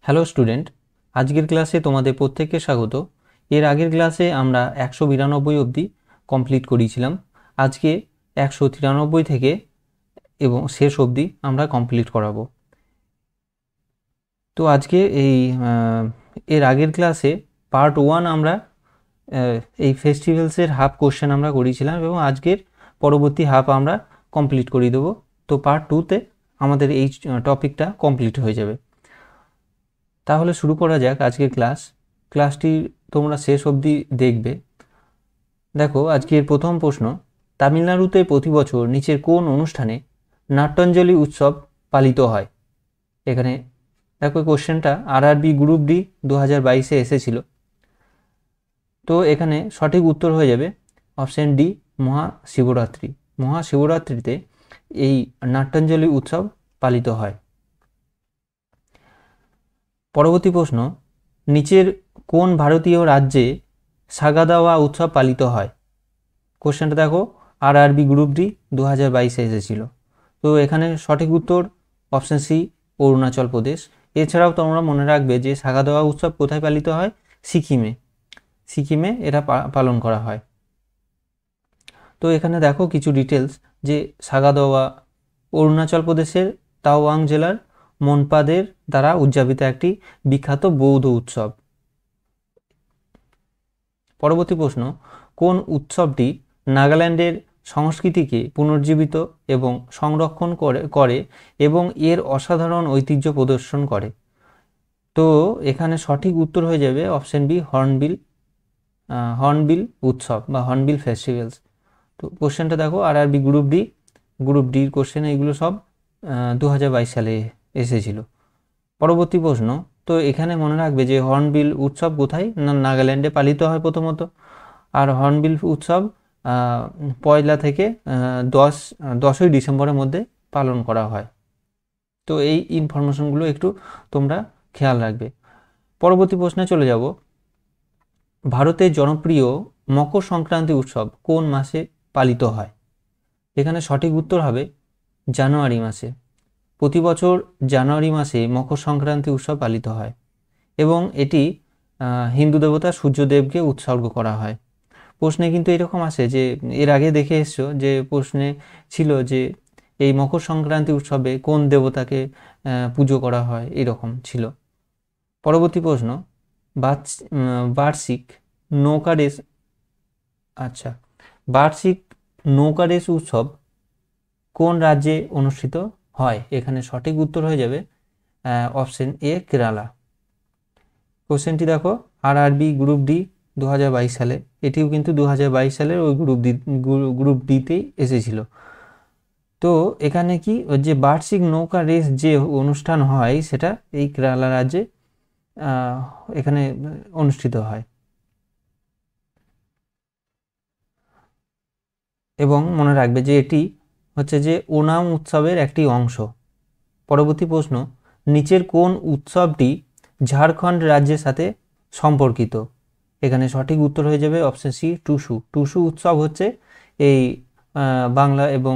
Hello student, আজকের ক্লাসে তোমাদের প্রত্যেককে স্বাগত। এর আগের ক্লাসে আমরা 192 অবধি কমপ্লিট করিয়েছিলাম। আজকে 193 থেকে এবং শেষ অবধি আমরা কমপ্লিট করাবো। তো আজকে এর আগের ক্লাসে পার্ট 1 আমরা এই ফেস্টিভ্যালসের হাফ কোশ্চেন আমরা করিয়েছিলাম এবং আজকের পরবর্তী হাফ আমরা কমপ্লিট করিয়ে দেবো। তো পার্ট 2তে আমাদের এই টপিকটা কমপ্লিট হয়ে যাবে। তাহলে শুরু করা যাক আজকের ক্লাসটি তোমরা শেষ অবধি দেখবে। দেখো, আজকের প্রথম প্রশ্ন, তামিলনাড়ুতে প্রতি বছর নিচের কোন অনুষ্ঠানে নাট্যাঞ্জলি উৎসব পালিত হয়? এখানে দেখো, কোশ্চেনটা আরআরবি গ্রুপ ডি 2022-এ এসেছিল। তো এখানে সঠিক উত্তর হয়ে যাবে অপশন ডি, মহাশিবরাত্রি। মহাশিবরাত্রিতে এই নাট্যাঞ্জলি উৎসব পালিত হয়। পরবর্তী প্রশ্ন, নিচের কোন ভারতীয় রাজ্যে সাগাদাওয়া উৎসব পালিত হয়? কোশ্চেনটা দেখো, আরআরবি গ্রুপ ডি 2022-এ এসেছিল। তো এখানে সঠিক উত্তর অপশন সি, অরুণাচল প্রদেশ। এছাড়াও তোমরা মনে রাখবে যে সাগাদাওয়া উৎসব কোথায় পালিত হয়? সিকিমে এরা পালন করা হয়। তো এখানে দেখো কিছু ডিটেলস, যে সাগাদাওয়া অরুণাচল প্রদেশের তাওয়াং জেলার মনপাদের দ্বারা উদযাপিত একটি বিখ্যাত বৌদ্ধ উৎসব। পরবর্তী প্রশ্ন, কোন উৎসবটি নাগাল্যান্ডের সংস্কৃতিকে পুনর্জীবিত এবং সংরক্ষণ করে এবং এর অসাধারণ ঐতিহ্য প্রদর্শন করে? তো এখানে সঠিক উত্তর হয়ে যাবে অপশন বি, হর্নবিল উৎসব বা হর্নবিল ফেস্টিভ্যালস। তো কোশ্চেনটা দেখো, আরআরবি গ্রুপ ডির কোশ্চেন, এইগুলো সব 2022 সালে এসেছিল। পরবর্তী প্রশ্ন, তো এখানে মনে রাখবে যে হর্নবিল উৎসব কোথায়? না, নাগাল্যান্ডে পালিত হয় প্রথমত। আর হর্নবিল উৎসব 1 থেকে 10ই ডিসেম্বরের মধ্যে পালন করা হয়। তো এই ইনফরমেশনগুলো একটু তোমরা খেয়াল রাখবে। পরবর্তী প্রশ্নে চলে যাব। ভারতের জনপ্রিয় মকর সংক্রান্তি উৎসব কোন মাসে পালিত হয়? এখানে সঠিক উত্তর হবে জানুয়ারি মাসে। প্রতি বছর জানুয়ারি মাসে মকর সংক্রান্তি উৎসব পালিত হয় এবং এটি হিন্দু দেবতা সূর্যদেবকে উৎসর্গ করা হয়। প্রশ্নে কিন্তু এরকম আসে, যে এর আগে দেখে এসছো যে প্রশ্নে ছিল যে এই মকর সংক্রান্তি উৎসবে কোন দেবতাকে পুজো করা হয়, এরকম ছিল। পরবর্তী প্রশ্ন, বার্ষিক নৌকা রেস বার্ষিক নৌকা রেস উৎসব কোন রাজ্যে অনুষ্ঠিত হয়? এখানে সঠিক উত্তর হয়ে যাবে অপশন এ, কেরালা। কোশ্চেনটি দেখো, আরআরবি গ্রুপ ডি 2022 সালে, এটিও কিন্তু 2022 সালের ওই গ্রুপ ডিতেই এসেছিল। তো এখানে কি, যে বার্ষিক নৌকা রেস যে অনুষ্ঠান হয় সেটা এই কেরালা রাজ্যে এখানে অনুষ্ঠিত হয় এবং মনে রাখবে যে এটি হচ্ছে যে ওনাম উৎসবের একটি অংশ। পরবর্তী প্রশ্ন, নিচের কোন উৎসবটি ঝাড়খণ্ড রাজ্যের সাথে সম্পর্কিত? এখানে সঠিক উত্তর হয়ে যাবে অপশন সি, টুসু উৎসব হচ্ছে এই বাংলা এবং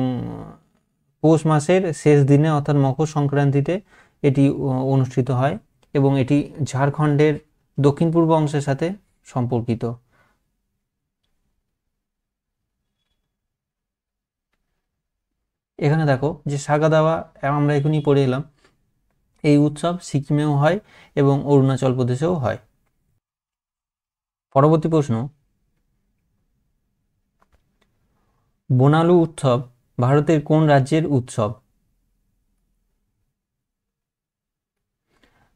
পৌষ মাসের শেষ দিনে অর্থাৎ মকর সংক্রান্তিতে এটি অনুষ্ঠিত হয় এবং এটি ঝাড়খণ্ডের দক্ষিণ পূর্ব অংশের সাথে সম্পর্কিত। এখানে দেখো যে সাগাদাওয়া আমরা এখনই পড়ে এলাম, এই উৎসব সিকিমেও হয় এবং অরুণাচল প্রদেশেও হয়। পরবর্তী প্রশ্ন, বোনালু উৎসব ভারতের কোন রাজ্যের উৎসব?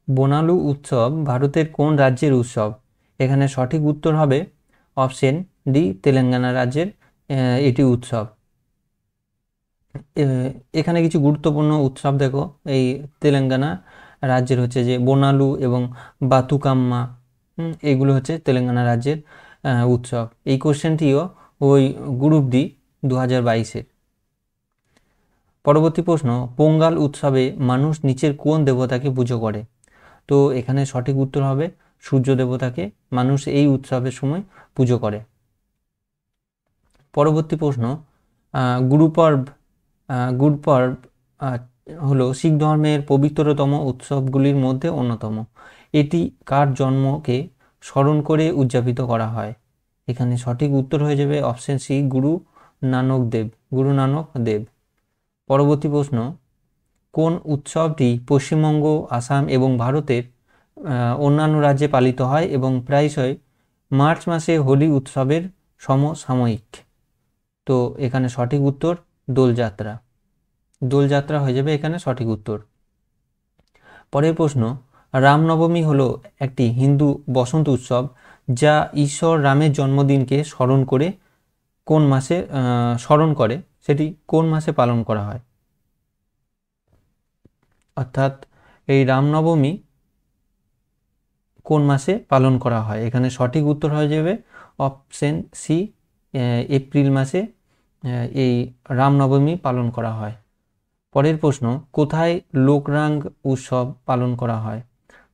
বোনালু উৎসব ভারতের কোন রাজ্যের উৎসব? এখানে সঠিক উত্তর হবে অপশন ডি, তেলেঙ্গানা রাজ্যের এটি উৎসব। এখানে কিছু গুরুত্বপূর্ণ উৎসব দেখো, এই তেলেঙ্গানা রাজ্যের হচ্ছে যে বোনালু এবং বাতুকাম্মা, এইগুলো হচ্ছে তেলেঙ্গানা রাজ্যের উৎসব। এই কোশ্চেনটিও ওই গ্রুপ ডি 2022-এর। পরবর্তী প্রশ্ন, পোঙ্গাল উৎসবে মানুষ নিচের কোন দেবতাকে পুজো করে? তো এখানে সঠিক উত্তর হবে সূর্য দেবতাকে মানুষ এই উৎসবের সময় পুজো করে। পরবর্তী প্রশ্ন, গুরুপর্ব হলো শিখ ধর্মের পবিত্রতম উৎসবগুলির মধ্যে অন্যতম। এটি কার জন্মকে স্মরণ করে উদযাপিত করা হয়? এখানে সঠিক উত্তর হয়ে যাবে অপশন সি, গুরু নানক দেব। গুরু নানক দেব। পরবর্তী প্রশ্ন, কোন উৎসবটি পশ্চিমবঙ্গ, আসাম এবং ভারতের অন্যান্য রাজ্যে পালিত হয় এবং প্রায়শই মার্চ মাসে হোলি উৎসবের সমসাময়িক? তো এখানে সঠিক উত্তর দোলযাত্রা। দোলযাত্রা হয়ে যাবে এখানে সঠিক উত্তর। পরের প্রশ্ন, রামনবমী হলো একটি হিন্দু বসন্ত উৎসব যা ঈশ্বর রামের জন্মদিনকে স্মরণ করে সেটি কোন মাসে পালন করা হয়? অর্থাৎ এই রামনবমী কোন মাসে পালন করা হয়? এখানে সঠিক উত্তর হয়ে যাবে অপশন সি, এপ্রিল মাসে এই রামনবমী পালন করা হয়। পরের প্রশ্ন, কোথায় লোকরাং উৎসব পালন করা হয়?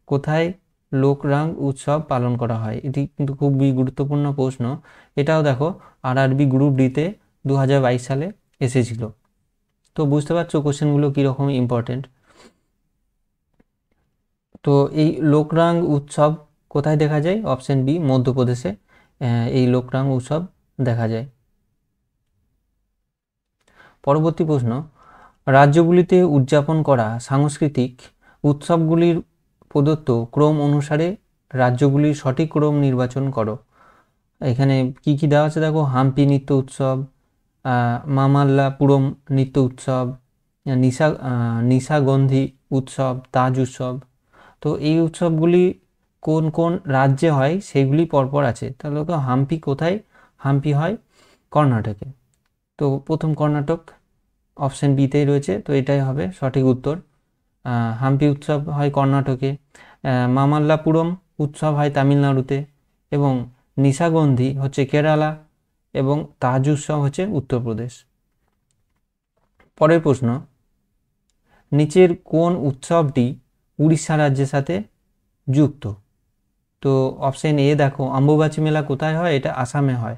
কোথায় লোকরাং উৎসব পালন করা হয়? এটি কিন্তু খুবই গুরুত্বপূর্ণ প্রশ্ন। এটাও দেখো আরআরবি গ্রুপ ডিতে 2022 সালে এসেছিল। তো বুঝতে পারছো কোশ্চেনগুলো কীরকম ইম্পর্টেন্ট। তো এই লোকরাং উৎসব কোথায় দেখা যায়? অপশন বি, মধ্যপ্রদেশে এই লোকরাং উৎসব দেখা যায়। পরবর্তী প্রশ্ন, রাজ্যগুলিতে উদযাপন করা সাংস্কৃতিক উৎসবগুলির প্রদত্ত ক্রম অনুসারে রাজ্যগুলির সঠিক ক্রম নির্বাচন করো। এখানে কি কি দেওয়া আছে দেখো, হাম্পি নৃত্য উৎসব, মামাল্লাপুরম নৃত্য উৎসব, নিশাগন্ধি উৎসব, তাজ উৎসব। তো এই উৎসবগুলি কোন কোন রাজ্যে হয় সেগুলি পরপর আছে। তাহলে দেখো হাম্পি কোথায়? হাম্পি হয় কর্ণাটকে। তো প্রথম কর্ণাটক অপশন বিতেই রয়েছে, তো এটাই হবে সঠিক উত্তর। হাম্পি উৎসব হয় কর্ণাটকে, মামাল্লাপুরম উৎসব হয় তামিলনাড়ুতে, এবং নিশাগন্ধি হচ্ছে কেরালা, এবং তাজ উৎসব হচ্ছে উত্তরপ্রদেশ। পরের প্রশ্ন, নিচের কোন উৎসবটি উড়িষ্যা রাজ্যের সাথে যুক্ত? তো অপশন এ দেখো, অম্বুবাচী মেলা কোথায় হয়? এটা আসামে হয়।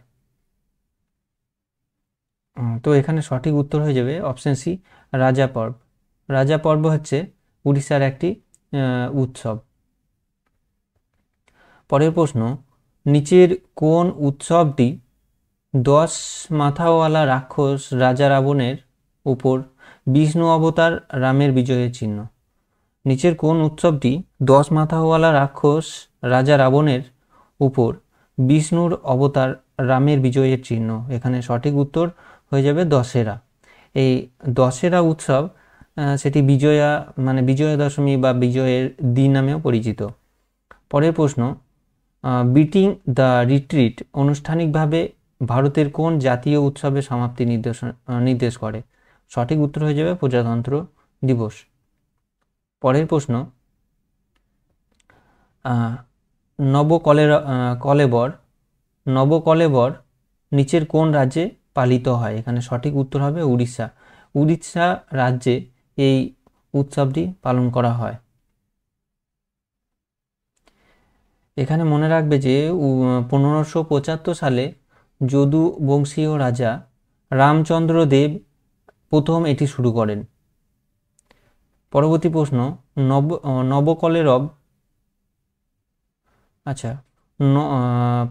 তো এখানে সঠিক উত্তর হয়ে যাবে অপশন সি, রাজা পর্ব। রাজা পর্ব হচ্ছে উড়িষ্যার একটি উৎসব। পরের প্রশ্ন, নিচের কোন উৎসবটি 10 মাথাওয়ালা রাক্ষস রাজা রাবণের উপর বিষ্ণু অবতার রামের বিজয়ের চিহ্ন? নিচের কোন উৎসবটি 10 মাথাওয়ালা রাক্ষস রাজা রাবণের উপর বিষ্ণুর অবতার রামের বিজয়ের চিহ্ন? এখানে সঠিক উত্তর হয়ে যাবে দশেরা। এই দশেরা উৎসব সেটি বিজয়া দশমী বা বিজয়ের দিন নামেও পরিচিত। পরের প্রশ্ন, বিটিং দ্য রিট্রিট আনুষ্ঠানিকভাবে ভারতের কোন জাতীয় উৎসবের সমাপ্তি নির্দেশ করে? সঠিক উত্তর হয়ে যাবে প্রজাতন্ত্র দিবস। পরের প্রশ্ন, নবকলেবর নিচের কোন রাজ্যে পালিত হয়? এখানে সঠিক উত্তর হবে উড়িষ্যা। উড়িষ্যা রাজ্যে এই উৎসবটি পালন করা হয়। এখানে মনে রাখবে যে 1575 সালে যদু বংশীয় রাজা রামচন্দ্র দেব প্রথম এটি শুরু করেন। পরবর্তী প্রশ্ন, নবকলেবর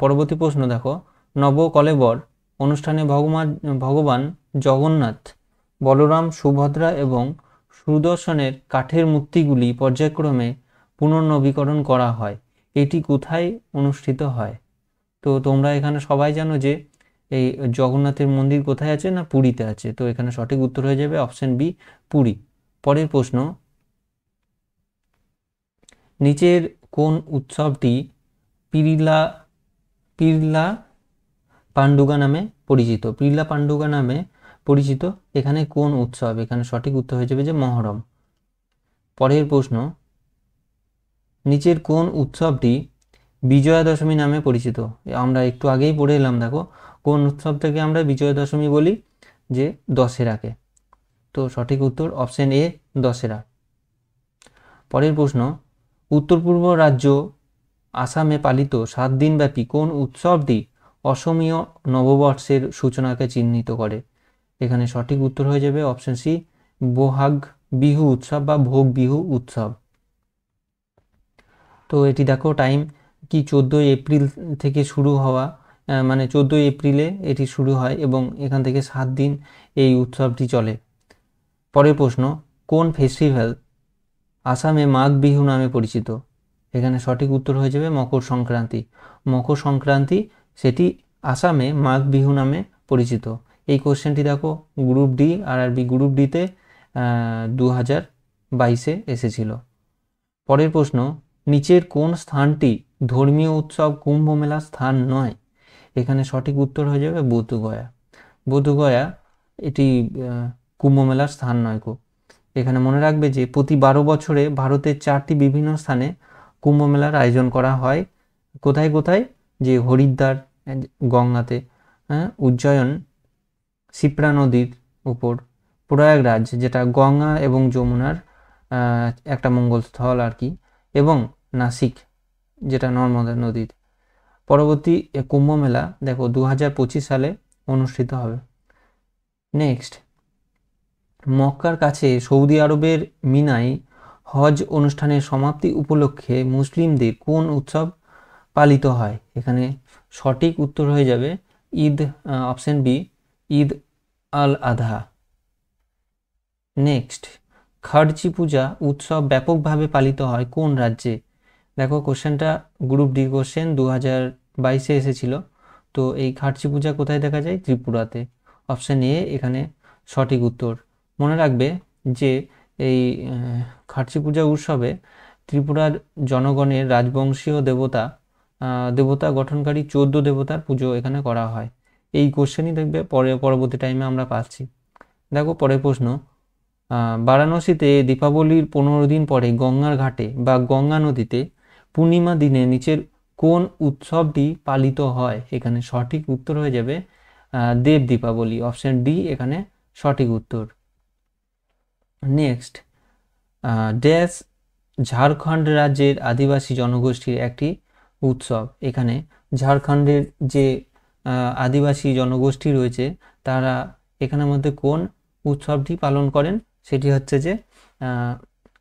পরবর্তী প্রশ্ন দেখো, নবকলেবর অনুষ্ঠানে ভগবান জগন্নাথ, বলরাম, সুভদ্রা এবং সুদর্শনের কাঠের মূর্তিগুলি পর্যায়ক্রমে পুনর্নবীকরণ করা হয়। এটি কোথায় অনুষ্ঠিত হয়? তো তোমরা এখানে সবাই জানো যে এই জগন্নাথের মন্দির কোথায় আছে? না পুরীতে আছে। তো এখানে সঠিক উত্তর হয়ে যাবে অপশন বি, পুরী। পরের প্রশ্ন, নিচের কোন উৎসবটি পিরলা পান্ডুগা নামে পরিচিত? পিরলা পান্ডুগা নামে পরিচিত এখানে কোন উৎসব? এখানে সঠিক উত্তর হয়ে যাবে যে মহরম। পরের প্রশ্ন, নিচের কোন উৎসবটি বিজয়া দশমী নামে পরিচিত? আমরা একটু আগেই পড়ে এলাম, দেখো কোন উৎসবটাকে আমরা বিজয়া দশমী বলি? যে দশেরাকে। তো সঠিক উত্তর অপশন এ, দশেরা। পরের প্রশ্ন, উত্তর পূর্ব রাজ্য আসামে পালিত 7 দিনব্যাপী কোন উৎসবটি অসমীয় নববর্ষের সূচনাকে চিহ্নিত করে? এখানে সঠিক উত্তর হয়ে যাবে অপশন সি, বোহাগ বিহু উৎসব বা ভোগ বিহু উৎসব। তো এটি দেখো টাইম কি 14 এপ্রিল থেকে শুরু হওয়া, মানে 14 এপ্রিলে এটি শুরু হয় এবং এখান থেকে 7 দিন এই উৎসবটি চলে। পরের প্রশ্ন, কোন ফেস্টিভ্যাল আসামে মাঘ বিহু নামে পরিচিত? এখানে সঠিক উত্তর হয়ে যাবে মকর সংক্রান্তি। মকর সংক্রান্তি সেটি আসামে মাঘ বিহু নামে পরিচিত। এই কোশ্চেনটি দেখো গ্রুপ ডি আরআরবি গ্রুপ ডিতে 2022-এ এসেছিল। পরের প্রশ্ন, নিচের কোন স্থানটি ধর্মীয় উৎসব কুম্ভ মেলার স্থান নয়? এখানে সঠিক উত্তর হয়ে যাবে বোধগয়া। বোধগয়া এটি কুম্ভ মেলার স্থান নয় গো। এখানে মনে রাখবে যে প্রতি 12 বছরে ভারতের 4টি বিভিন্ন স্থানে কুম্ভ মেলার আয়োজন করা হয়। কোথায় কোথায়? যে হরিদ্বার গঙ্গাতে, উজ্জয়ন শিপ্রা নদীর উপর, প্রয়াগরাজ যেটা গঙ্গা এবং যমুনার একটা মঙ্গলস্থল আর কি, এবং নাসিক যেটা নর্মদা নদীর। পরবর্তী কুম্ভ মেলা দেখো 2025 সালে অনুষ্ঠিত হবে। নেক্সট, মক্কার কাছে সৌদি আরবের মিনায় হজ অনুষ্ঠানের সমাপ্তি উপলক্ষে মুসলিমদের কোন উৎসব পালিত হয়? এখানে সঠিক উত্তর হয়ে যাবে ঈদ, অপশন বি, ঈদ আল আধা। নেক্সট, খার্জি পূজা উৎসব ব্যাপকভাবে পালিত হয় কোন রাজ্যে? দেখো কোশ্চেনটা গ্রুপ ডি কোশ্চেন 2022-এ এসেছিল। তো এই খার্জি পূজা কোথায় দেখা যায়? ত্রিপুরাতে। অপশন এ এখানে সঠিক উত্তর। মনে রাখবে যে এই খার্জি পূজা উৎসবে ত্রিপুরার জনগণের রাজবংশীয় দেবতা গঠনকারী 14 দেবতার পুজো এখানে করা হয়। এই কোশ্চেনই দেখবে পরবর্তী টাইমে আমরা পাচ্ছি। দেখো পরের প্রশ্ন, বারাণসীতে দীপাবলির 15 দিন পরে গঙ্গার ঘাটে বা গঙ্গা নদীতে পূর্ণিমা দিনে নিচের কোন উৎসবটি পালিত হয়? এখানে সঠিক উত্তর হয়ে যাবে দেব দীপাবলি। অপশন ডি এখানে সঠিক উত্তর। নেক্সট, ড্যাশ ঝাড়খণ্ড রাজ্যের আদিবাসী জনগোষ্ঠীর একটি উৎসব। এখানে ঝাড়খণ্ডের যে আদিবাসী জনগোষ্ঠী রয়েছে তারা এখানের মধ্যে কোন উৎসবটি পালন করেন? সেটি হচ্ছে যে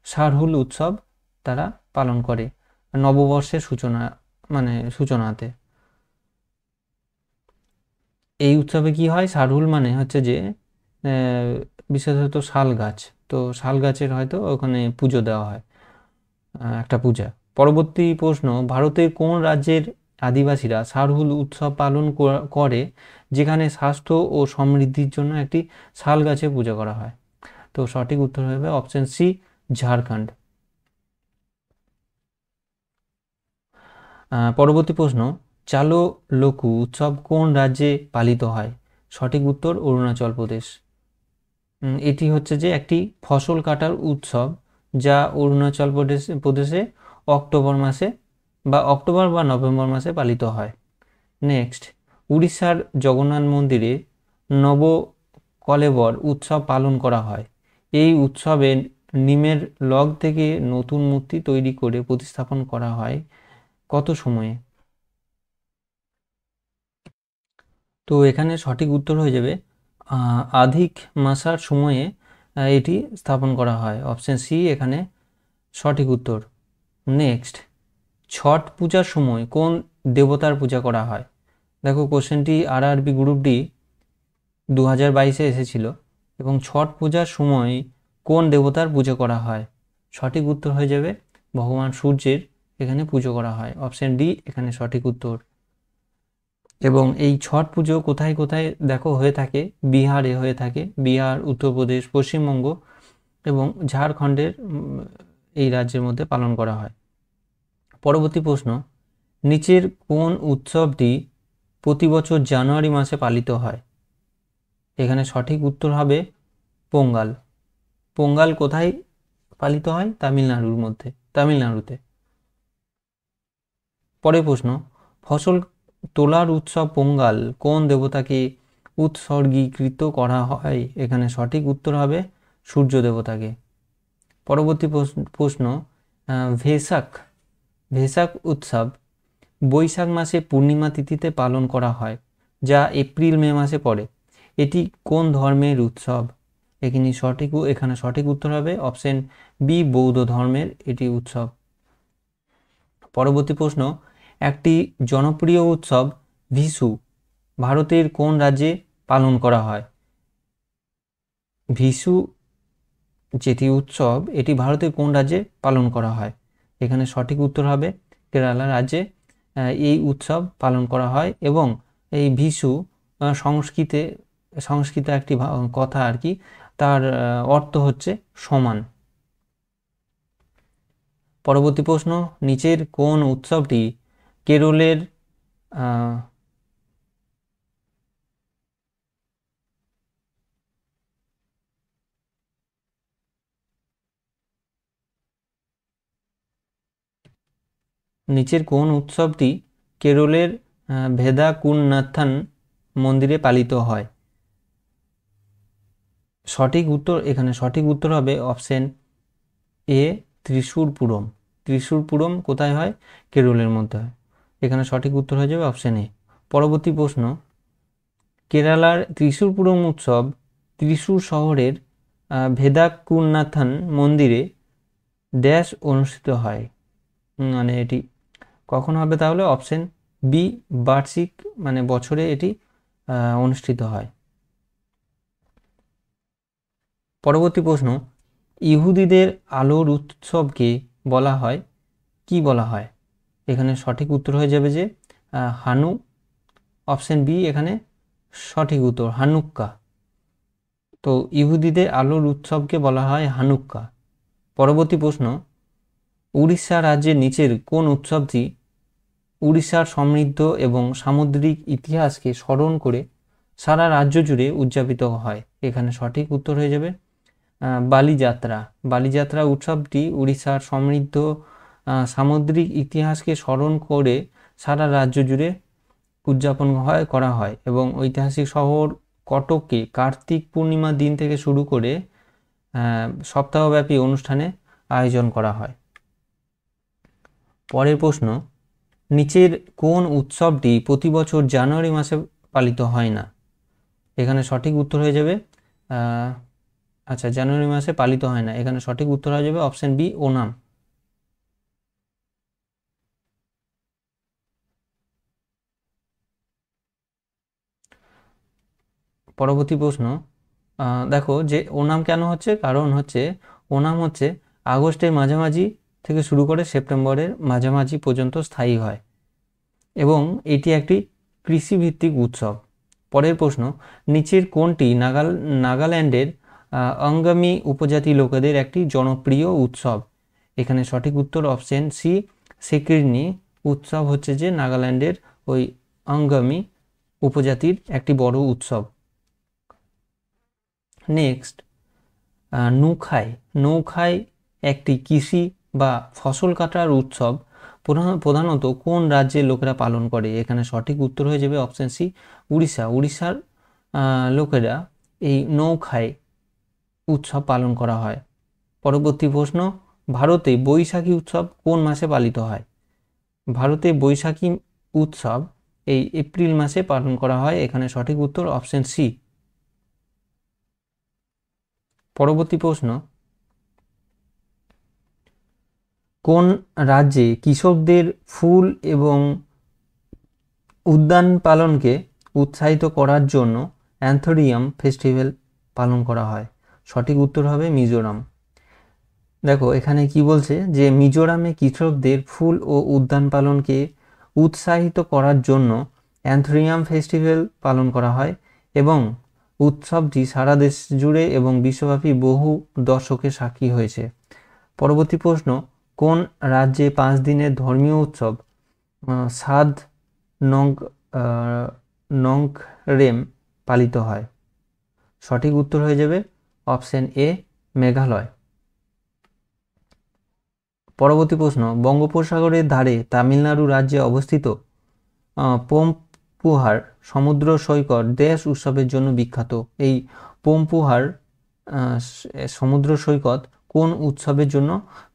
সারহুল উৎসব তারা পালন করে নববর্ষের সূচনাতে। এই উৎসবে কি হয়? সারহুল মানে হচ্ছে যে বিশেষত শাল গাছ, তো শাল গাছের হয়তো ওখানে পুজো দেওয়া হয়, একটা পূজা। পরবর্তী প্রশ্ন, ভারতের কোন রাজ্যের আদিবাসীরা সারহুল উৎসব পালন করে যেখানে স্বাস্থ্য ও সমৃদ্ধির জন্য একটি শাল গাছের পূজা করা হয়? তো সঠিক উত্তর হবে অপশন সি, ঝাড়খণ্ড। পরবর্তী প্রশ্ন, চালো লোকু উৎসব কোন রাজ্যে পালিত হয়? সঠিক উত্তর অরুণাচল প্রদেশ। এটি হচ্ছে যে একটি ফসল কাটার উৎসব যা অরুণাচল প্রদেশে অক্টোবর বা নভেম্বর মাসে পালিত হয়। নেক্সট, উড়িষ্যার জগন্নাথ মন্দিরে নবকলেবর উৎসব পালন করা হয়। এই উৎসবে নিমের লগ থেকে নতুন মূর্তি তৈরি করে প্রতিস্থাপন করা হয় কত সময়ে? তো এখানে সঠিক উত্তর হয়ে যাবে আধিক মাসার সময়ে এটি স্থাপন করা হয়। অপশন সি এখানে সঠিক উত্তর। নেক্সট, ছট পূজার সময় কোন দেবতার পূজা করা হয়? দেখো কোশ্চেনটি আরআরবি গ্রুপ ডি 2022-এ এসেছিল এবং ছট পূজার সময় কোন দেবতার পুজো করা হয়? সঠিক উত্তর হয়ে যাবে ভগবান সূর্যের এখানে পুজো করা হয়। অপশন ডি এখানে সঠিক উত্তর। এবং এই ছট পুজো কোথায় কোথায় দেখো হয়ে থাকে? বিহারে হয়ে থাকে, বিহার, উত্তরপ্রদেশ, পশ্চিমবঙ্গ এবং ঝাড়খণ্ডের এই রাজ্যের মধ্যে পালন করা হয়। পরবর্তী প্রশ্ন, নিচের কোন উৎসবটি প্রতি বছর জানুয়ারি মাসে পালিত হয়? এখানে সঠিক উত্তর হবে পোঙ্গাল। পোঙ্গাল কোথায় পালিত হয়? তামিলনাড়ুতে। পরের প্রশ্ন, ফসল তোলার উৎসব পোঙ্গাল কোন দেবতাকে উৎসর্গীকৃত করা হয়? এখানে সঠিক উত্তর হবে সূর্য দেবতাকে। পরবর্তী প্রশ্ন, ভেসাক উৎসব বৈশাখ মাসে পূর্ণিমা তিথিতে পালন করা হয় যা এপ্রিল মে মাসে পড়ে। এটি কোন ধর্মের উৎসব? এখানে সঠিক উত্তর হবে অপশন বি, বৌদ্ধ ধর্মের এটি উৎসব। পরবর্তী প্রশ্ন, একটি জনপ্রিয় উৎসব ভিশু ভারতের কোন রাজ্যে পালন করা হয়? ভিশু যেটি উৎসব এটি ভারতের কোন রাজ্যে পালন করা হয়? এখানে সঠিক উত্তর হবে কেরালা রাজ্যে এই উৎসব পালন করা হয়। এবং এই ভিশু সংস্কৃতে একটি কথা আর কি, তার অর্থ হচ্ছে সমান। পরবর্তী প্রশ্ন, নিচের কোন উৎসবটি কেরলের নিচের কোন উৎসবটি কেরলের ভেদাকুন্নাথন মন্দিরে পালিত হয়? এখানে সঠিক উত্তর হবে অপশন এ, ত্রিশূরপুরম। ত্রিশূরপুরম কোথায় হয়? কেরলের মধ্যে হয়। এখানে সঠিক উত্তর হয়ে যাবে অপশন এ। পরবর্তী প্রশ্ন, কেরালার ত্রিশূরপুরম উৎসব ত্রিশূর শহরের ভেদাকুন্নাথন মন্দিরে ড্যাশ অনুষ্ঠিত হয়। মানে এটি কখন হবে তাহলে? অপশন বি, বার্ষিক, মানে বছরে এটি অনুষ্ঠিত হয়। পরবর্তী প্রশ্ন, ইহুদিদের আলোর উৎসবকে বলা হয় কি বলা হয়? এখানে সঠিক উত্তর হয়ে যাবে যে হানু। অপশন বি এখানে সঠিক উত্তর, হানুক্কা। তো ইহুদিদের আলোর উৎসবকে বলা হয় হানুক্কা। পরবর্তী প্রশ্ন, উড়িষ্যা রাজ্যের নিচের কোন উৎসবটি উড়িষ্যার সমৃদ্ধ এবং সামুদ্রিক ইতিহাসকে স্মরণ করে সারা রাজ্য জুড়ে উদযাপিত হয়? এখানে সঠিক উত্তর হয়ে যাবে বালিযাত্রা। বালিযাত্রা উৎসবটি উড়িষ্যার সমৃদ্ধ সামুদ্রিক ইতিহাসকে স্মরণ করে সারা রাজ্য জুড়ে উদযাপন করা হয় এবং ঐতিহাসিক শহর কটকে কার্তিক পূর্ণিমার দিন থেকে শুরু করে সপ্তাহব্যাপী অনুষ্ঠানে আয়োজন করা হয়। পরের প্রশ্ন, নিচের কোন উৎসবটি প্রতি বছর জানুয়ারি মাসে পালিত হয় না? এখানে সঠিক উত্তর হয়ে যাবে জানুয়ারি মাসে পালিত হয় না। এখানে সঠিক উত্তর হয়ে যাবে অপশন বি, ওনাম। পরবর্তী প্রশ্ন, দেখো যে ওনাম কেন হচ্ছে, কারণ হচ্ছে ওনাম হচ্ছে আগস্টের মাঝামাঝি থেকে শুরু করে সেপ্টেম্বরের মাঝামাঝি পর্যন্ত স্থায়ী হয় এবং এটি একটি কৃষিভিত্তিক উৎসব। পরের প্রশ্ন, নিচের কোনটি নাগাল্যান্ডের অঙ্গামি উপজাতি লোকেদের একটি জনপ্রিয় উৎসব? এখানে সঠিক উত্তর অপশন সি, সেকিরনি উৎসব হচ্ছে যে নাগাল্যান্ডের ওই অঙ্গামি উপজাতির একটি বড় উৎসব। নেক্সট, নৌখাই একটি কৃষি বা ফসল কাটার উৎসব প্রধানত কোন রাজ্যের লোকেরা পালন করে? এখানে সঠিক উত্তর হয়ে যাবে অপশন সি, উড়িষ্যা। উড়িষ্যার লোকেরা এই নৌখাই উৎসব পালন করা হয়। পরবর্তী প্রশ্ন, ভারতে বৈশাখী উৎসব কোন মাসে পালিত হয়? ভারতে বৈশাখী উৎসব এই এপ্রিল মাসে পালন করা হয়। এখানে সঠিক উত্তর অপশন সি। পরবর্তী প্রশ্ন, কোন রাজ্যে কৃষকদের ফুল এবং উদ্যান পালনকে উৎসাহিত করার জন্য অ্যান্থোরিয়াম ফেস্টিভ্যাল পালন করা হয়? সঠিক উত্তর হবে মিজোরাম। দেখো এখানে কি বলছে যে মিজোরামে কৃষকদের ফুল ও উদ্যান পালনকে উৎসাহিত করার জন্য অ্যান্থোরিয়াম ফেস্টিভ্যাল পালন করা হয় এবং উৎসবটি সারা দেশ জুড়ে এবং বিশ্বব্যাপী বহু দর্শকের সাক্ষী হয়েছে। পরবর্তী প্রশ্ন, কোন রাজ্যে 5 দিনের ধর্মীয় উৎসব সাদ নংরেম পালিত হয়? সঠিক উত্তর হয়ে যাবে অপশন এ, মেঘালয়। পরবর্তী প্রশ্ন, বঙ্গোপসাগরের ধারে তামিলনাড়ু রাজ্যে অবস্থিত পোম্পুহার সমুদ্র সৈকত দেশ উৎসবের জন্য বিখ্যাত? এই পোম্পুহার সমুদ্র সৈকত কোন উৎসবের জন্য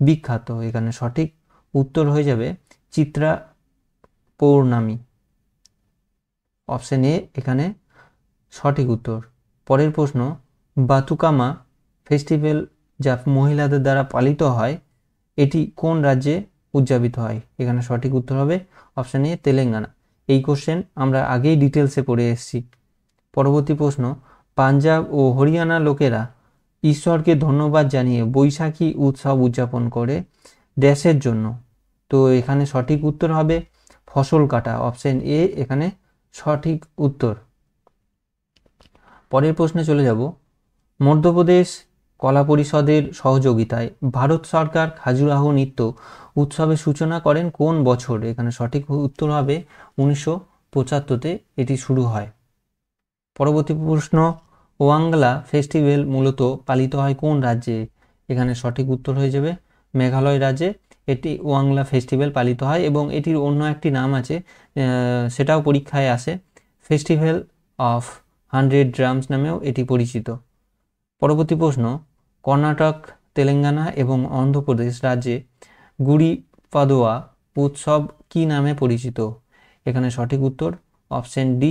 বিখ্যাত? এখানে সঠিক উত্তর হয়ে যাবে চিত্রা পৌর্ণমী। অপশন এ এখানে সঠিক উত্তর। পরের প্রশ্ন, বাতুকামা ফেস্টিভ্যাল যা মহিলাদের দ্বারা পালিত হয় এটি কোন রাজ্যে উদযাপিত হয়? এখানে সঠিক উত্তর হবে অপশান এ তেলেঙ্গানা। এই কোশ্চেন আমরা আগেই ডিটেলসে পড়ে এসেছি। পরবর্তী প্রশ্ন, পাঞ্জাব ও হরিয়ানা লোকেরা ঈশ্বরকে ধন্যবাদ জানিয়ে বৈশাখী উৎসব উদযাপন করে ড্যাশের জন্য। তো এখানে সঠিক উত্তর হবে ফসল কাটা, অপশন এ এখানে সঠিক উত্তর। পরের প্রশ্নে চলে যাব। মধ্যপ্রদেশ কলা পরিষদের সহযোগিতায় ভারত সরকার খাজুরাহো নৃত্য উৎসবের সূচনা করেন কোন বছর? এখানে সঠিক উত্তর হবে 1975-তে এটি শুরু হয়। পরবর্তী প্রশ্ন, ওয়াংলা ফেস্টিভ্যাল মূলত পালিত হয় কোন রাজ্যে? এখানে সঠিক উত্তর হয়ে যাবে মেঘালয় রাজ্যে এটি ওয়াংলা ফেস্টিভ্যাল পালিত হয়, এবং এটির অন্য একটি নাম আছে, সেটাও পরীক্ষায় আসে, ফেস্টিভ্যাল অফ 100 ড্রামস নামেও এটি পরিচিত। পরবর্তী প্রশ্ন, কর্ণাটক, তেলেঙ্গানা এবং অন্ধ্রপ্রদেশ রাজ্যে গুড়ি পাদোয়া উৎসব কি নামে পরিচিত? এখানে সঠিক উত্তর অপশন ডি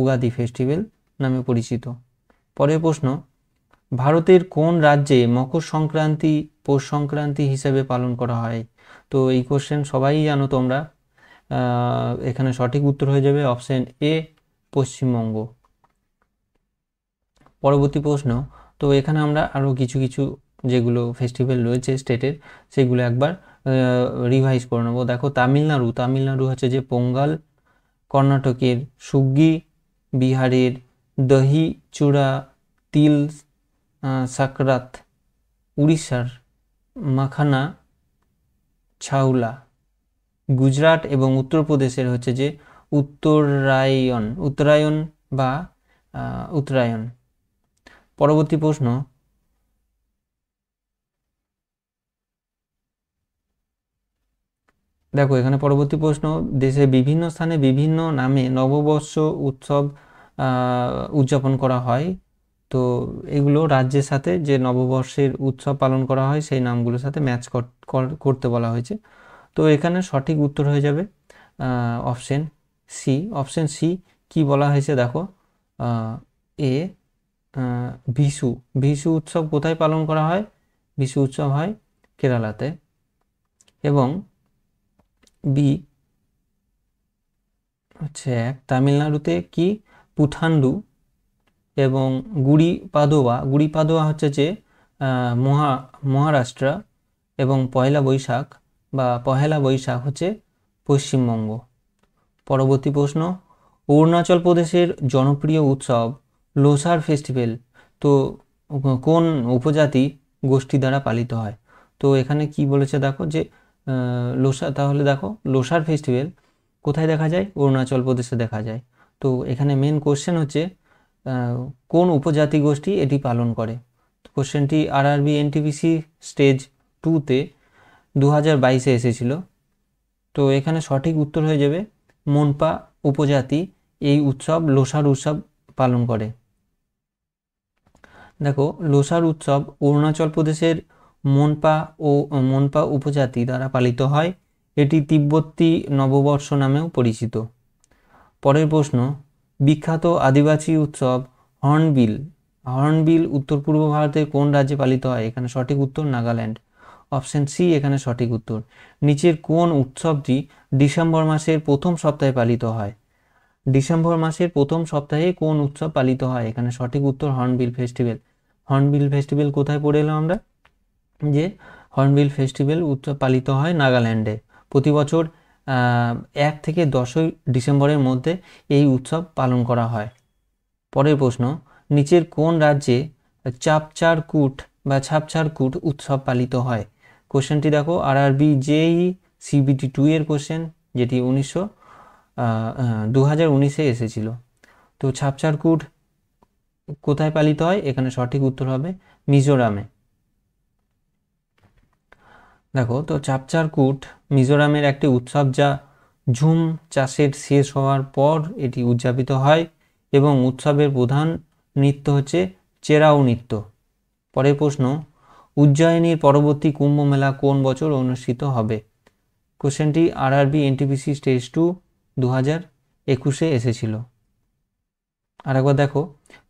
উগাদি ফেস্টিভ্যাল নামে পরিচিত। পরের প্রশ্ন, ভারতের কোন রাজ্যে মকর সংক্রান্তি পৌষ সংক্রান্তি হিসেবে পালন করা হয়? তো এই কোশ্চেন সবাই জানো তোমরা, এখানে সঠিক উত্তর হয়ে যাবে অপশন এ পশ্চিমবঙ্গ। পরবর্তী প্রশ্ন, তো এখানে আমরা আরও কিছু কিছু যেগুলো ফেস্টিভ্যাল রয়েছে স্টেটের সেগুলো একবার রিভাইজ করে নেবো। দেখো, তামিলনাড়ু হচ্ছে যে পোঙ্গাল, কর্ণাটকের সুগ্গি, বিহারের দহি চূড়া তিল সাকরাত, উড়িষ্যার মাখানা ছাউলা, গুজরাট এবং উত্তরপ্রদেশের হচ্ছে যে উত্তরায়ণ বা উত্তরায়ণ। পরবর্তী প্রশ্ন, দেখো এখানে পরবর্তী প্রশ্ন, দেশের বিভিন্ন স্থানে বিভিন্ন নামে নববর্ষ উৎসব উদযাপন করা হয়। তো এগুলো রাজ্যের সাথে যে নববর্ষের উৎসব পালন করা হয় সেই নামগুলোর সাথে ম্যাচ করতে বলা হয়েছে। তো এখানে সঠিক উত্তর হয়ে যাবে অপশন সি। অপশন সি কি বলা হয়েছে দেখো, এ ভিশু উৎসব কোথায় পালন করা হয়? ভিশু উৎসব হয় কেরালাতে। এবং বি হচ্ছে তামিলনাড়ুতে কি পুথান্ডু, এবং গুড়ি পাদোয়া হচ্ছে যে মহারাষ্ট্র, এবং পয়লা বৈশাখ হচ্ছে পশ্চিমবঙ্গ। পরবর্তী প্রশ্ন, অরুণাচল প্রদেশের জনপ্রিয় উৎসব লোসার ফেস্টিভ্যাল তো কোন উপজাতি গোষ্ঠী দ্বারা পালিত হয়? তো এখানে কি বলেছে দেখো যে তাহলে দেখো লোসার ফেস্টিভ্যাল কোথায় দেখা যায়? অরুণাচল প্রদেশে দেখা যায়। তো এখানে মেন কোশ্চেন হচ্ছে কোন উপজাতি গোষ্ঠী এটি পালন করে? কোশ্চেনটি আরআরবি এনটিপিসি স্টেজ 2-তে 2022-এ এসেছিল। তো এখানে সঠিক উত্তর হয়ে যাবে মনপা উপজাতি এই লোসার উৎসব পালন করে। দেখো, লোসার উৎসব অরুণাচল প্রদেশের মনপা উপজাতি দ্বারা পালিত হয়। এটি তিব্বতী নববর্ষ নামেও পরিচিত। পরের প্রশ্ন, বিখ্যাত আদিবাসী উৎসব হর্নবিল উত্তর পূর্ব ভারতের কোন রাজ্যে পালিত হয়? এখানে সঠিক উত্তর নাগাল্যান্ড, অপশন সি এখানে সঠিক উত্তর। নিচের কোন উৎসবটি ডিসেম্বর মাসের প্রথম সপ্তাহে পালিত হয়? ডিসেম্বর মাসের প্রথম সপ্তাহে কোন উৎসব পালিত হয়? এখানে সঠিক উত্তর হর্নবিল ফেস্টিভ্যাল কোথায় পড়ে এলাম আমরা, যে হর্নবিল ফেস্টিভ্যাল উৎসব পালিত হয় নাগাল্যান্ডে। প্রতি বছর 1 থেকে 10 ডিসেম্বরের মধ্যে এই উৎসব পালন করা হয়। পরের প্রশ্ন, নিচের কোন রাজ্যে ছাপচারকুট উৎসব পালিত হয়? কোশ্চেনটি দেখো, আরআরবি জেই সিবিটি 2 এর কোশ্চেন, যেটি 2019-এ এসেছিল। তো ছাপচারকুট কোথায় পালিত হয়? এখানে সঠিক উত্তর হবে মিজোরামে। দেখো, তো ছাপচারকুট মিজোরামের একটি উৎসব যা ঝুম চাষের শেষ হওয়ার পর এটি উদযাপিত হয়, এবং উৎসবের প্রধান নৃত্য হচ্ছে চেরাও নৃত্য। পরের প্রশ্ন, উজ্জয়িনীর পরবর্তী কুম্ভ মেলা কোন বছর অনুষ্ঠিত হবে? কোশ্চেনটি আরআরবি এনটিপিসি স্টেজ 2 2021-এ এসেছিল। আর একবার দেখো,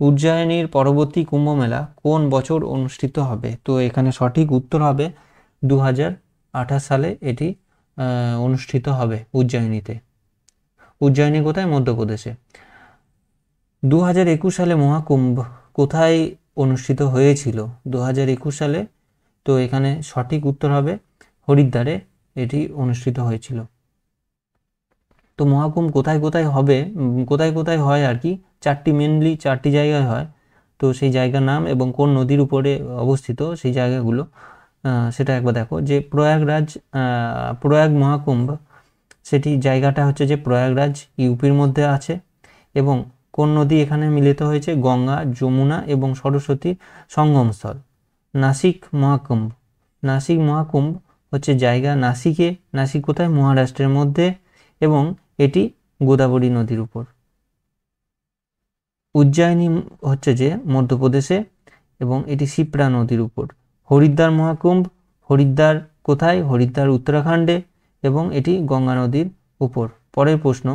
উজ্জয়িনীর পরবর্তী কুম্ভ মেলা কোন বছর অনুষ্ঠিত হবে? তো এখানে সঠিক উত্তর হবে 2028 সালে এটি অনুষ্ঠিত হবে উজ্জয়িনীতে। উজ্জয়িনী কোথায়? মধ্যপ্রদেশে। 2021 সালে মহাকুম্ভ কোথায় অনুষ্ঠিত হয়েছিল? 2021 সালে, তো এখানে সঠিক উত্তর হবে হরিদ্বারে এটি অনুষ্ঠিত হয়েছিল। তো মহাকুম্ভ কোথায় কোথায় হবে, কোথায় কোথায় হয় আর কি, মেনলি চারটি জায়গায় হয়। তো সেই জায়গার নাম এবং কোন নদীর উপরে অবস্থিত সেই জায়গাগুলো সেটা একবার দেখো। যে প্রয়াগ মহাকুম্ভ, সেটি জায়গাটা হচ্ছে যে প্রয়াগরাজ ইউপির মধ্যে আছে। এবং কোন নদী এখানে মিলিত হয়েছে? গঙ্গা, যমুনা এবং সরস্বতীর সঙ্গমস্থল। নাসিক মহাকুম্ভ হচ্ছে জায়গা নাসিক কোথায়? মহারাষ্ট্রের মধ্যে, এবং এটি গোদাবরী নদীর উপর। উজ্জয়িনী হচ্ছে যে মধ্যপ্রদেশে, এবং এটি শিপ্রা নদীর উপর। হরিদ্বার মহাকুম্ভ, হরিদ্বার কোথায়? হরিদ্বার উত্তরাখণ্ডে, এবং এটি গঙ্গা নদীর উপর। পরের প্রশ্ন,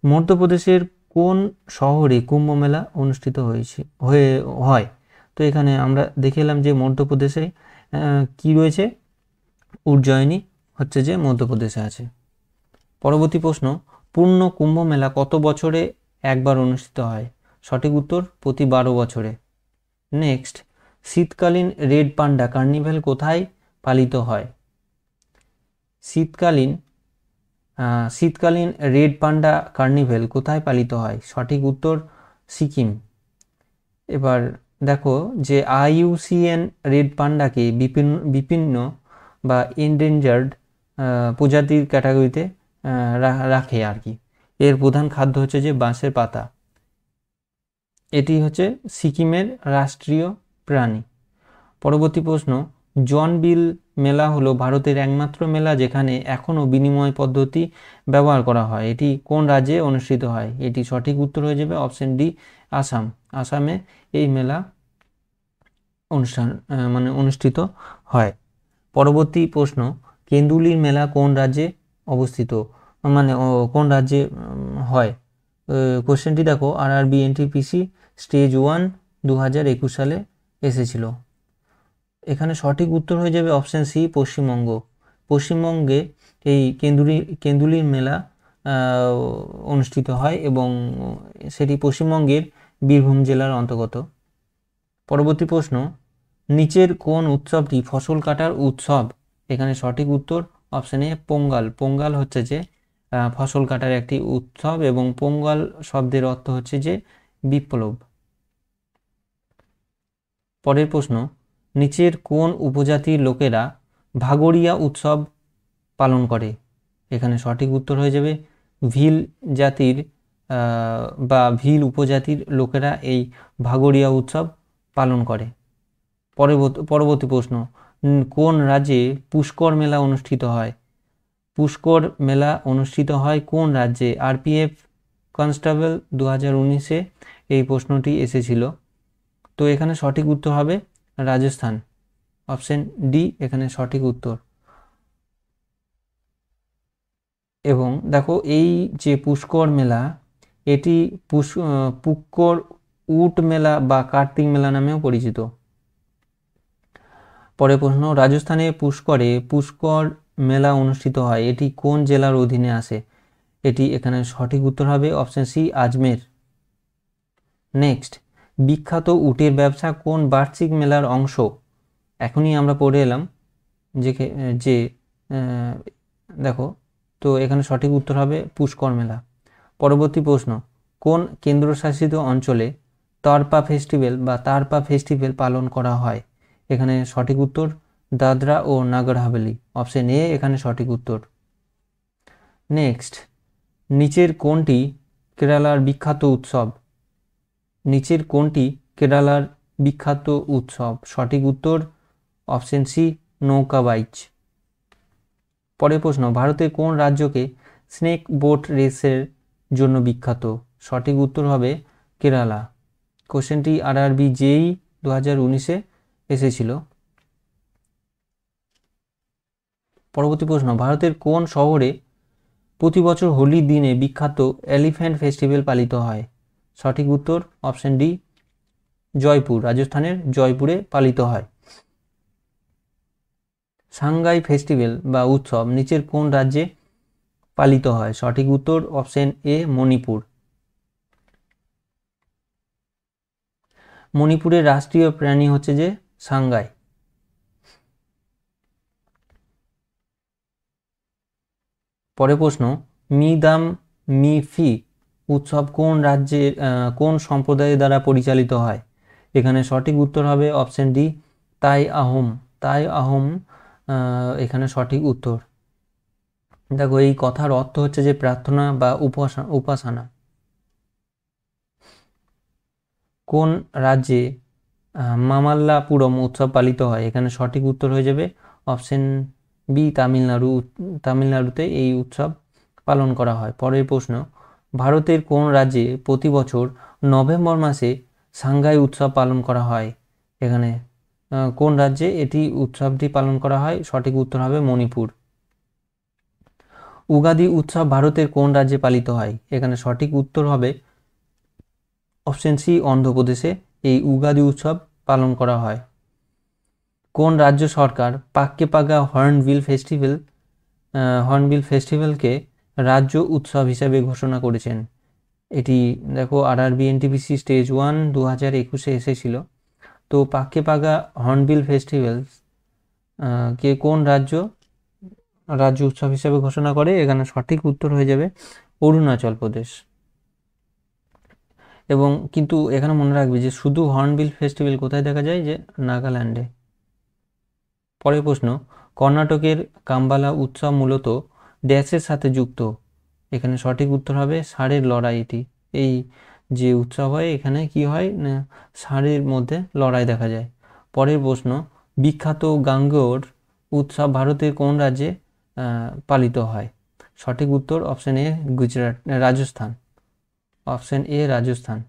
মধ্যপ্রদেশের কোন শহরে কুম্ভ মেলা অনুষ্ঠিত হয়? তো এখানে আমরা দেখে এলাম যে মধ্যপ্রদেশে কি রয়েছে, উজ্জয়িনী হচ্ছে যে মধ্যপ্রদেশে আছে। পরবর্তী প্রশ্ন, পূর্ণ কুম্ভ মেলা কত বছরে একবার অনুষ্ঠিত হয়? সঠিক উত্তর প্রতি 12 বছরে। নেক্সট, শীতকালীন রেড পান্ডা কার্নিভ্যাল কোথায় পালিত হয়? শীতকালীন রেড পান্ডা কার্নিভ্যাল কোথায় পালিত হয়? সঠিক উত্তর সিকিম। এবার দেখো যে IUCN রেড পান্ডাকে বিপন্ন বা এন্ডেঞ্জার্ড প্রজাতির ক্যাটাগরিতে রাখে আর কি। এর প্রধান খাদ্য হচ্ছে যে বাঁশের পাতা। এটি হচ্ছে সিকিমের রাষ্ট্রীয় প্রাণী। পরবর্তী প্রশ্ন, জনবিল মেলা হলো ভারতের একমাত্র মেলা যেখানে এখনও বিনিময় পদ্ধতি ব্যবহার করা হয়। এটি কোন রাজ্যে অনুষ্ঠিত হয়? এটি সঠিক উত্তর হয়ে যাবে অপশন ডি, আসাম। আসামে এই মেলা অনুষ্ঠিত হয়। পরবর্তী প্রশ্ন, কেন্দুলির মেলা কোন রাজ্যে অবস্থিত, কোন রাজ্যে হয়? কোশ্চেনটি দেখো, RRB NTPC স্টেজ 1 2021 সালে এসেছিল। এখানে সঠিক উত্তর হয়ে যাবে অপশন সি, পশ্চিমবঙ্গ। পশ্চিমবঙ্গে এই কেন্দুলির মেলা অনুষ্ঠিত হয়, এবং সেটি পশ্চিমবঙ্গের বীরভূম জেলার অন্তর্গত। পরবর্তী প্রশ্ন, নিচের কোন উৎসবটি ফসল কাটার উৎসব? এখানে সঠিক উত্তর অপশন এ, পোঙ্গল। পোঙ্গল হচ্ছে যে ফসল কাটার একটি উৎসব, এবং পোঙ্গল শব্দের অর্থ হচ্ছে যে বিপ্লব। পরের প্রশ্ন, নিচের কোন উপজাতির লোকেরা ভাগোরিয়া উৎসব পালন করে? এখানে সঠিক উত্তর হয়ে যাবে ভিল জাতির বা ভিল উপজাতির লোকেরা এই ভাগোরিয়া উৎসব পালন করে। পরবর্তী প্রশ্ন, কোন রাজ্যে পুষ্কর মেলা অনুষ্ঠিত হয়? পুষ্কর মেলা অনুষ্ঠিত হয় কোন রাজ্যে? RPF কনস্টেবল 2019-এ এই প্রশ্নটি এসেছিল। তো এখানে সঠিক উত্তর হবে রাজস্থান। অপশন ডি এখানে সঠিক উত্তর। এবং দেখো এই যে পুষ্কর মেলা, এটি পুষ্কর উট মেলা বা কার্তিক মেলা নামেও পরিচিত। পরের প্রশ্ন, রাজস্থানে পুষ্কর মেলা অনুষ্ঠিত হয়, এটি কোন জেলার অধীনে আসে? এটি এখানে সঠিক উত্তর হবে অপশন সি, আজমের। নেক্সট, বিখ্যাত উটের ব্যবসা কোন বার্ষিক মেলার অংশ? এখনই আমরা পড়ে এলাম যে দেখো, তো এখানে সঠিক উত্তর হবে পুষ্কর মেলা। পরবর্তী প্রশ্ন, কোন কেন্দ্রশাসিত অঞ্চলে তারপা ফেস্টিভ্যাল পালন করা হয়? এখানে সঠিক উত্তর দাদরা ও নাগর হাভেলি। অপশন এ এখানে সঠিক উত্তর। নেক্সট, নিচের কোনটি কেরালার বিখ্যাত উৎসব? সঠিক উত্তর অপশন সি, নৌকা বাইচ। পরের প্রশ্ন, ভারতের কোন রাজ্যকে স্নেক বোট রেসের জন্য বিখ্যাত? সঠিক উত্তর হবে কেরালা। কোশ্চেনটি RRB JEE 2019-এ এসেছিল। পরবর্তী প্রশ্ন, ভারতের কোন শহরে প্রতি বছর হোলির দিনে বিখ্যাত এলিফ্যান্ট ফেস্টিভ্যাল পালিত হয়? সঠিক উত্তর অপশন ডি, জয়পুর, রাজস্থানের জয়পুরে পালিত হয়। সাংগাই ফেস্টিভ্যাল বা উৎসব নিচের কোন রাজ্যে পালিত হয়? সঠিক উত্তর অপশন এ মণিপুর। মণিপুরের রাষ্ট্রীয় প্রাণী হচ্ছে যে সাংগাই। পরের প্রশ্ন, মি দাম মি ফি উৎসব কোন রাজ্যের কোন সম্প্রদায়ের দ্বারা পরিচালিত হয়? এখানে সঠিক উত্তর হবে অপশন ডি তাই আহোম। তাই আহোম এখানে সঠিক উত্তর। দেখো এই কথার অর্থ হচ্ছে যে প্রার্থনা বা উপাসনা। কোন রাজ্যে মামাল্লাপুরম উৎসব পালিত হয়? এখানে সঠিক উত্তর হয়ে যাবে অপশন বি তামিলনাড়ু। তামিলনাড়ুতে এই উৎসব পালন করা হয়। পরের প্রশ্ন, ভারতের কোন রাজ্যে প্রতি বছর নভেম্বর মাসে সাংগাই উৎসব পালন করা হয়? এখানে কোন রাজ্যে এটি উৎসবটি পালন করা হয়? সঠিক উত্তর হবে মণিপুর। উগাদি উৎসব ভারতের কোন রাজ্যে পালিত হয়? এখানে সঠিক উত্তর হবে অপশন সি অন্ধ্রপ্রদেশে এই উগাদি উৎসব পালন করা হয়। কোন রাজ্য সরকার পাক্কে পাগা হর্নবিল ফেস্টিভ্যালকে রাজ্য উৎসব হিসেবে ঘোষণা করেছেন? এটি দেখো আরআরবি এনটিপিসি স্টেজ 1 2021-এ এসেছিল। তো পাক্কে পাগা হর্নবিল ফেস্টিভ্যাল কে কোন রাজ্য উৎসব হিসেবে ঘোষণা করে? এখানে সঠিক উত্তর হয়ে যাবে অরুণাচল প্রদেশ। এবং কিন্তু এখানে মনে রাখবে যে শুধু হর্নবিল ফেস্টিভ্যাল কোথায় দেখা যায়? যে নাগাল্যান্ডে। পরের প্রশ্ন, কর্ণাটকের কাম্বালা উৎসব মূলত ড্যাশের সাথে যুক্ত? এখানে সঠিক উত্তর হবে ষাঁড়ের লড়াই। এটি এই যে উৎসব হয় এখানে কি হয় না ষাঁড়ের মধ্যে লড়াই দেখা যায়। পরের প্রশ্ন, বিখ্যাত গাঙ্গেয়র উৎসব ভারতের কোন রাজ্যে পালিত হয়? সঠিক উত্তর option A Rajasthan. Option A Rajasthan.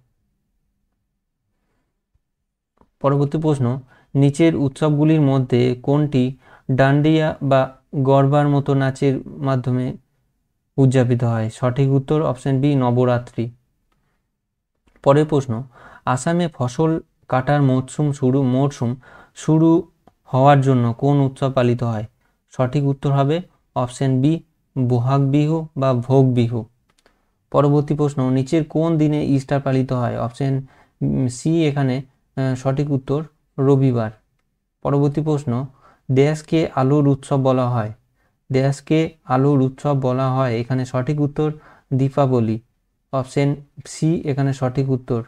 পরবর্তী প্রশ্ন, নিচের উৎসবগুলির মধ্যে কোনটি ডান্ডিয়া বা গরবার মতো নাচের মাধ্যমে উদযাপিত হয়? সঠিক উত্তর অপশন বি নবরাত্রি। পরের প্রশ্ন, আসামে ফসল কাটার মরশুম শুরু হওয়ার জন্য কোন উৎসব পালিত হয়? সঠিক উত্তর হবে অপশন বি বহাগ বিহু বা ভোগ বিহু। পরবর্তী প্রশ্ন, নিচের কোন দিনে ইস্টার পালিত হয়? অপশন সি এখানে সঠিক উত্তর রবিবার। পরবর্তী প্রশ্ন, দেশকে আলোর উৎসব বলা হয়? দেশকে আলোর উৎসব বলা হয় এখানে সঠিক উত্তর দীপাবলি। অপশন সি এখানে সঠিক উত্তর।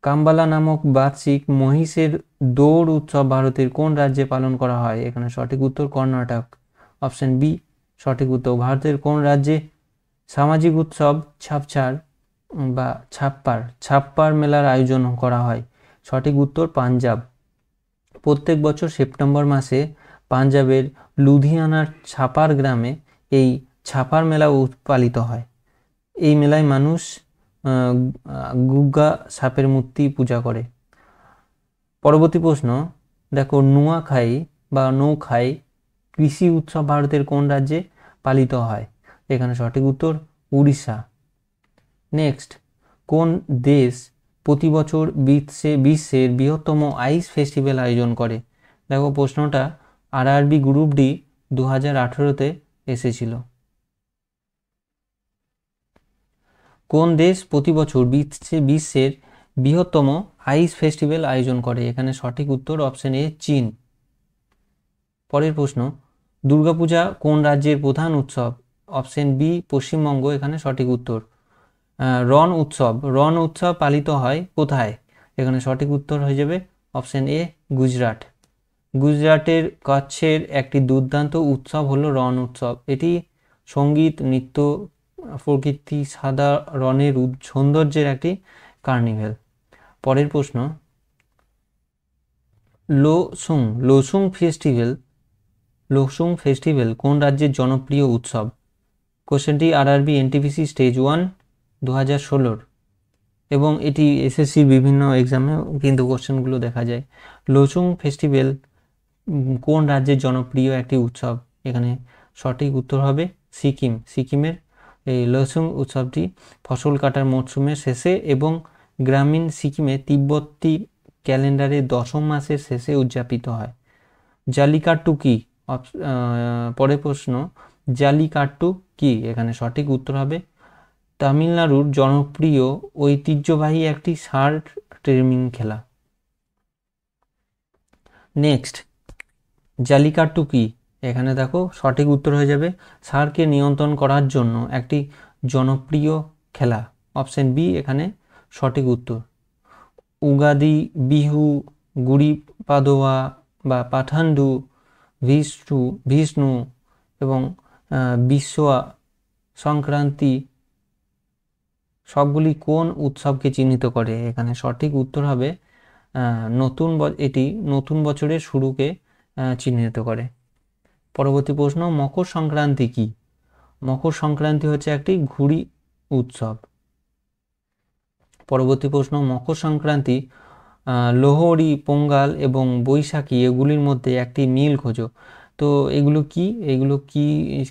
কাম্বালা নামক বার্ষিক মহিষের দৌড় উৎসব ভারতের কোন রাজ্যে পালন করা হয়? এখানে সঠিক উত্তর কর্ণাটক। অপশন বি সঠিক উত্তর। ভারতের কোন রাজ্যে সামাজিক উৎসব ছাপ্পার মেলার আয়োজন করা হয়? সঠিক উত্তর পাঞ্জাব। প্রত্যেক বছর সেপ্টেম্বর মাসে পাঞ্জাবের লুধিয়ানার ছাপার গ্রামে এই ছাপার মেলা পালিত হয়। এই মেলায় মানুষ গুগ্গা সাপের মূর্তি পূজা করে। পরবর্তী প্রশ্ন দেখো, নুয়াখাই বা নৌখাই কৃষি উৎসব ভারতের কোন রাজ্যে পালিত হয়? এখানে সঠিক উত্তর উড়িষ্যা। নেক্সট, কোন দেশ প্রতি বছর বিশ্বের বৃহত্তম আইস ফেস্টিভ্যাল আয়োজন করে? দেখো প্রশ্নটা আরআরবি গ্রুপ ডি 2018-তে এসেছিল। কোন দেশ প্রতি বছর বিশ্বের বৃহত্তম আইস ফেস্টিভ্যাল আয়োজন করে? এখানে সঠিক উত্তর অপশন এ চীন। পরের প্রশ্ন, দুর্গাপূজা কোন রাজ্যের প্রধান উৎসব? অপশন বি পশ্চিমবঙ্গ এখানে সঠিক উত্তর। রণ উৎসব পালিত হয় কোথায়? এখানে সঠিক উত্তর হয়ে যাবে অপশন এ গুজরাট। গুজরাটের কচ্ছের একটি দুর্দান্ত উৎসব হলো রণ উৎসব। এটি সঙ্গীত, নৃত্য, প্রকৃতি, সাদা রণের সৌন্দর্যের একটি কার্নিভেল। পরের প্রশ্ন, লোসুং ফেস্টিভ্যাল কোন রাজ্যের জনপ্রিয় উৎসব? কোশ্চেনটি আরআরবি এনটিপিসি স্টেজ 1 2016 এবং এটি এসএসসির বিভিন্ন এক্সামে কিন্তু কোশ্চেনগুলো দেখা যায়। লোসুং ফেস্টিভ্যাল কোন রাজ্যের জনপ্রিয় একটি উৎসব? এখানে সঠিক উত্তর হবে সিকিমের এই লোসুং উৎসবটি ফসল কাটার মরশুমের শেষে এবং গ্রামীণ সিকিমে তিব্বতী ক্যালেন্ডারে দশম মাসের শেষে উদযাপিত হয়? জালিকাট্টু কি? পরের প্রশ্ন, জালিকাট্টু কি? এখানে সঠিক উত্তর হবে তামিলনাড়ুর জনপ্রিয় ঐতিহ্যবাহী একটি ষাঁড় ট্রেমিং খেলা। নেক্সট, জালিকাট্টু কি? এখানে দেখো সঠিক উত্তর হয়ে যাবে ষাঁড়কে নিয়ন্ত্রণ করার জন্য একটি জনপ্রিয় খেলা। অপশন বি এখানে সঠিক উত্তর। উগাদি, বিহু, গুড়ি পাদোয়া বা পাঠান্ডু, বিষ্ণু এবং বিশ্বয়া সংক্রান্তি সবগুলি কোন উৎসবকে চিহ্নিত করে? এখানে সঠিক উত্তর হবে এটি নতুন বছরের শুরুকে চিহ্নিত করে। পরবর্তী প্রশ্ন, মকর সংক্রান্তি কি? মকর সংক্রান্তি হচ্ছে একটি ঘুড়ি উৎসব। পরবর্তী প্রশ্ন, মকর সংক্রান্তি, লোহড়ি, পোঙ্গাল এবং বৈশাখী এগুলির মধ্যে একটি মিল খোঁজো। তো এগুলো কি,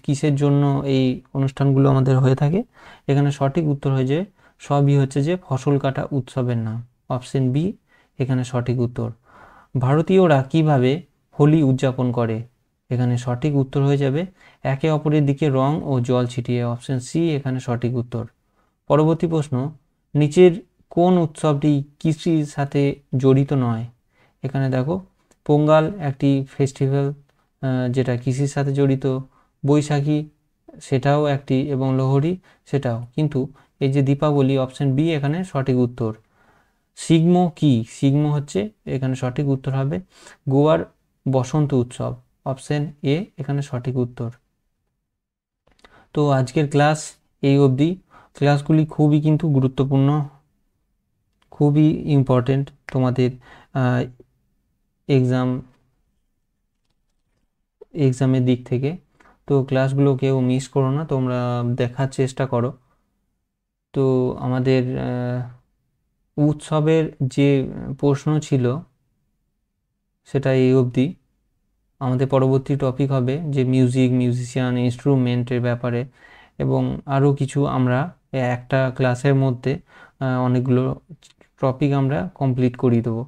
কিসের জন্য এই অনুষ্ঠানগুলো আমাদের হয়ে থাকে? এখানে সঠিক উত্তর হয়ে যে সবই হচ্ছে যে ফসল কাটা উৎসবের নাম। অপশন বি এখানে সঠিক উত্তর। ভারতীয়রা কিভাবে হোলি উদযাপন করে? এখানে সঠিক উত্তর হয়ে যাবে একে অপরের দিকে রং ও জল ছিটিয়ে। অপশন সি এখানে সঠিক উত্তর। পরবর্তী প্রশ্ন, নিচের কোন উৎসবটি কৃষির সাথে জড়িত নয়? এখানে দেখো পোঙ্গাল একটি ফেস্টিভ্যাল যেটা কৃষির সাথে জড়িত, বৈশাখী সেটাও একটি, এবং লোহড়ি সেটাও। কিন্তু এই যে দীপাবলি, অপশন বি এখানে সঠিক উত্তর। সিগমো কি? সিগমো হচ্ছে এখানে সঠিক উত্তর হবে গোয়ার বসন্ত উৎসব। অপশন এ এখানে সঠিক উত্তর। তো আজকের ক্লাস এই অবধি। ক্লাসগুলি খুবই কিন্তু গুরুত্বপূর্ণ, খুবই ইম্পর্টেন্ট তোমাদের এক্সামের দিক থেকে। তো ক্লাসগুলো কেউ মিস করো না, তোমরা দেখার চেষ্টা করো। তো আমাদের উৎসবের যে প্রশ্ন ছিল সেটা এই অবধি। আমাদের পরবর্তী টপিক হবে যে মিউজিশিয়ান, ইনস্ট্রুমেন্টের ব্যাপারে, এবং আরও কিছু আমরা একটা ক্লাসের মধ্যে অনেকগুলো টপিক আমরা কমপ্লিট করিয়ে দেবো।